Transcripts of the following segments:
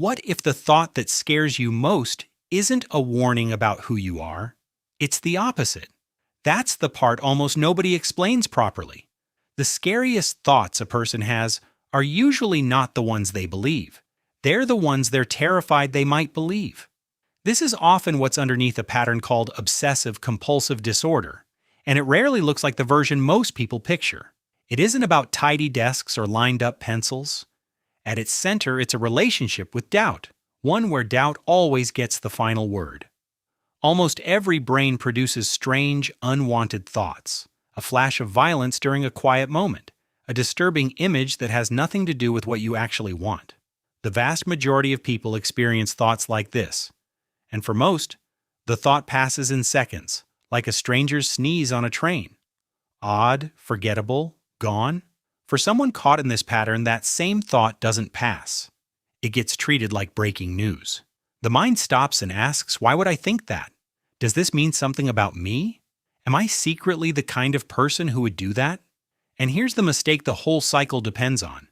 What if the thought that scares you most isn't a warning about who you are? It's the opposite. That's the part almost nobody explains properly. The scariest thoughts a person has are usually not the ones they believe. They're the ones they're terrified they might believe. This is often what's underneath a pattern called obsessive compulsive disorder, and it rarely looks like the version most people picture. It isn't about tidy desks or lined-up pencils. At its center, it's a relationship with doubt, one where doubt always gets the final word. Almost every brain produces strange, unwanted thoughts, a flash of violence during a quiet moment, a disturbing image that has nothing to do with what you actually want. The vast majority of people experience thoughts like this. And for most, the thought passes in seconds, like a stranger's sneeze on a train. Odd, forgettable, gone. For someone caught in this pattern, that same thought doesn't pass. It gets treated like breaking news. The mind stops and asks, why would I think that? Does this mean something about me? Am I secretly the kind of person who would do that? And here's the mistake the whole cycle depends on.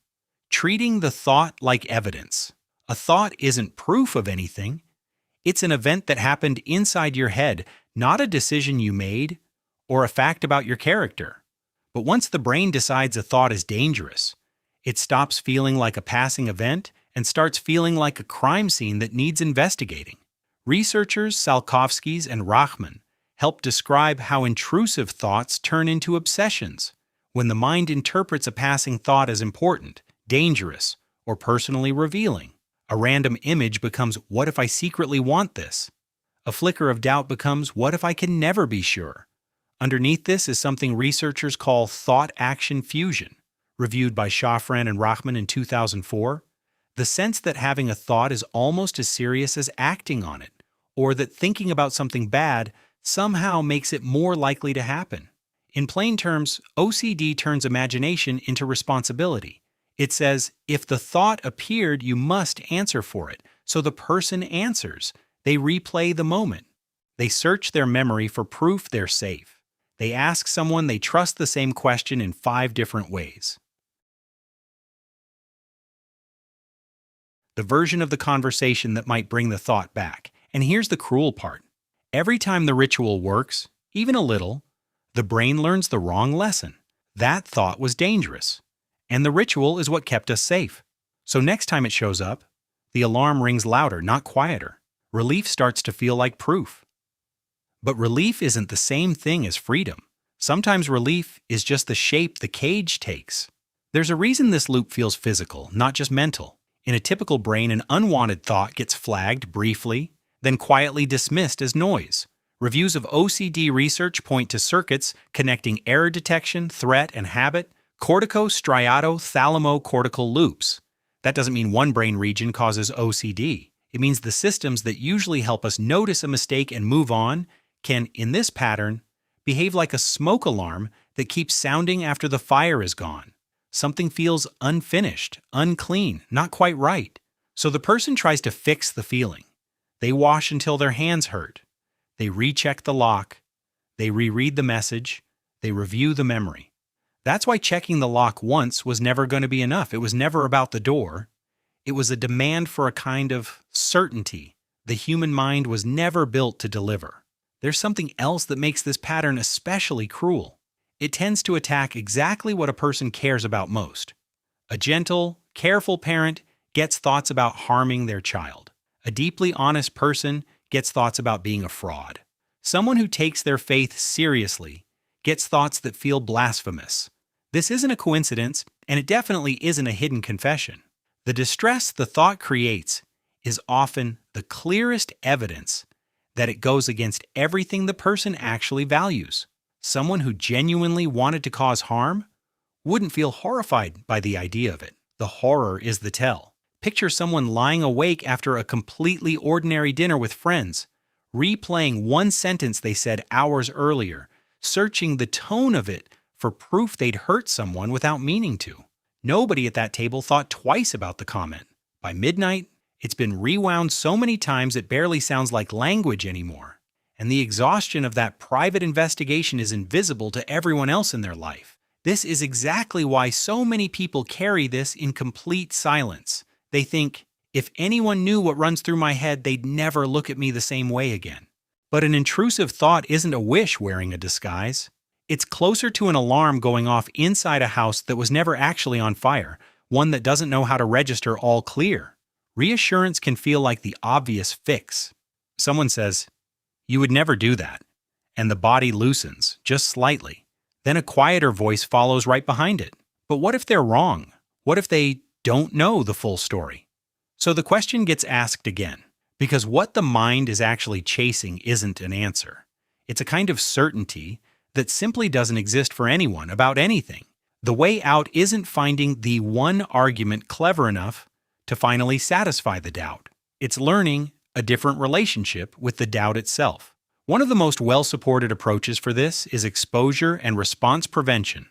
Treating the thought like evidence. A thought isn't proof of anything. It's an event that happened inside your head, not a decision you made or a fact about your character. But once the brain decides a thought is dangerous, it stops feeling like a passing event and starts feeling like a crime scene that needs investigating. Researchers Tsiolkovsky and Rachman help describe how intrusive thoughts turn into obsessions when the mind interprets a passing thought as important, dangerous, or personally revealing. A random image becomes, what if I secretly want this? A flicker of doubt becomes, what if I can never be sure? Underneath this is something researchers call thought-action fusion, reviewed by Shafran and Rachman in 2004. The sense that having a thought is almost as serious as acting on it, or that thinking about something bad somehow makes it more likely to happen. In plain terms, OCD turns imagination into responsibility. It says, if the thought appeared, you must answer for it. So the person answers. They replay the moment. They search their memory for proof they're safe. They ask someone they trust the same question in 5 different ways. The version of the conversation that might bring the thought back. And here's the cruel part. Every time the ritual works, even a little, the brain learns the wrong lesson. That thought was dangerous. And the ritual is what kept us safe. So next time it shows up, the alarm rings louder, not quieter. Relief starts to feel like proof. But relief isn't the same thing as freedom. Sometimes relief is just the shape the cage takes. There's a reason this loop feels physical, not just mental. In a typical brain, an unwanted thought gets flagged briefly, then quietly dismissed as noise. Reviews of OCD research point to circuits connecting error detection, threat, and habit, cortico-striato-thalamocortical loops. That doesn't mean one brain region causes OCD. It means the systems that usually help us notice a mistake and move on can, in this pattern, behave like a smoke alarm that keeps sounding after the fire is gone. Something feels unfinished, unclean, not quite right. So the person tries to fix the feeling. They wash until their hands hurt. They recheck the lock. They reread the message. They review the memory. That's why checking the lock once was never going to be enough. It was never about the door. It was a demand for a kind of certainty the human mind was never built to deliver. There's something else that makes this pattern especially cruel. It tends to attack exactly what a person cares about most. A gentle, careful parent gets thoughts about harming their child. A deeply honest person gets thoughts about being a fraud. Someone who takes their faith seriously gets thoughts that feel blasphemous. This isn't a coincidence, and it definitely isn't a hidden confession. The distress the thought creates is often the clearest evidence that it goes against everything the person actually values. Someone who genuinely wanted to cause harm wouldn't feel horrified by the idea of it. The horror is the tell. Picture someone lying awake after a completely ordinary dinner with friends, replaying one sentence they said hours earlier, searching the tone of it for proof they'd hurt someone without meaning to. Nobody at that table thought twice about the comment. By midnight, it's been rewound so many times it barely sounds like language anymore. And the exhaustion of that private investigation is invisible to everyone else in their life. This is exactly why so many people carry this in complete silence. They think, If anyone knew what runs through my head, they'd never look at me the same way again. But an intrusive thought isn't a wish wearing a disguise. It's closer to an alarm going off inside a house that was never actually on fire, one that doesn't know how to register all clear. Reassurance can feel like the obvious fix. Someone says, "You would never do that," and the body loosens, just slightly. Then a quieter voice follows right behind it. But what if they're wrong? What if they don't know the full story? So the question gets asked again, because what the mind is actually chasing isn't an answer. It's a kind of certainty that simply doesn't exist for anyone about anything. The way out isn't finding the one argument clever enough to finally satisfy the doubt. It's learning a different relationship with the doubt itself. One of the most well-supported approaches for this is exposure and response prevention,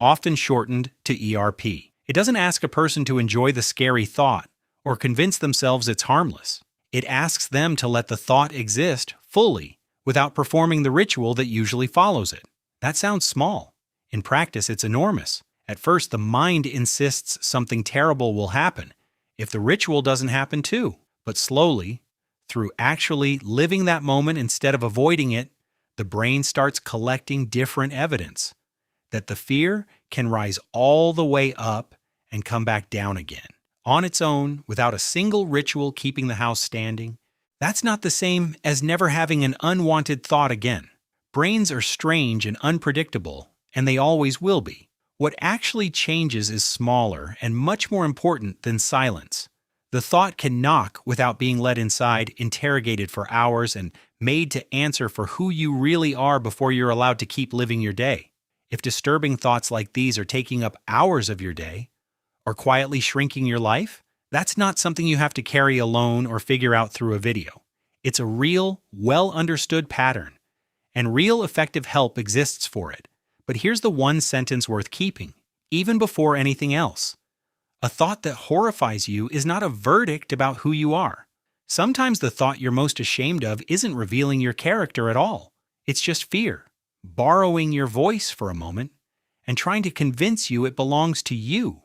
often shortened to ERP. It doesn't ask a person to enjoy the scary thought or convince themselves it's harmless. It asks them to let the thought exist fully without performing the ritual that usually follows it. That sounds small. In practice, it's enormous. At first, the mind insists something terrible will happen if the ritual doesn't happen too. But slowly, through actually living that moment instead of avoiding it, the brain starts collecting different evidence that the fear can rise all the way up and come back down again, on its own, without a single ritual keeping the house standing. That's not the same as never having an unwanted thought again. Brains are strange and unpredictable, and they always will be. What actually changes is smaller and much more important than silence. The thought can knock without being let inside, interrogated for hours, and made to answer for who you really are before you're allowed to keep living your day. If disturbing thoughts like these are taking up hours of your day, or quietly shrinking your life, that's not something you have to carry alone or figure out through a video. It's a real, well-understood pattern, and real effective help exists for it. But here's the one sentence worth keeping, even before anything else. A thought that horrifies you is not a verdict about who you are. Sometimes the thought you're most ashamed of isn't revealing your character at all. It's just fear, borrowing your voice for a moment, and trying to convince you it belongs to you.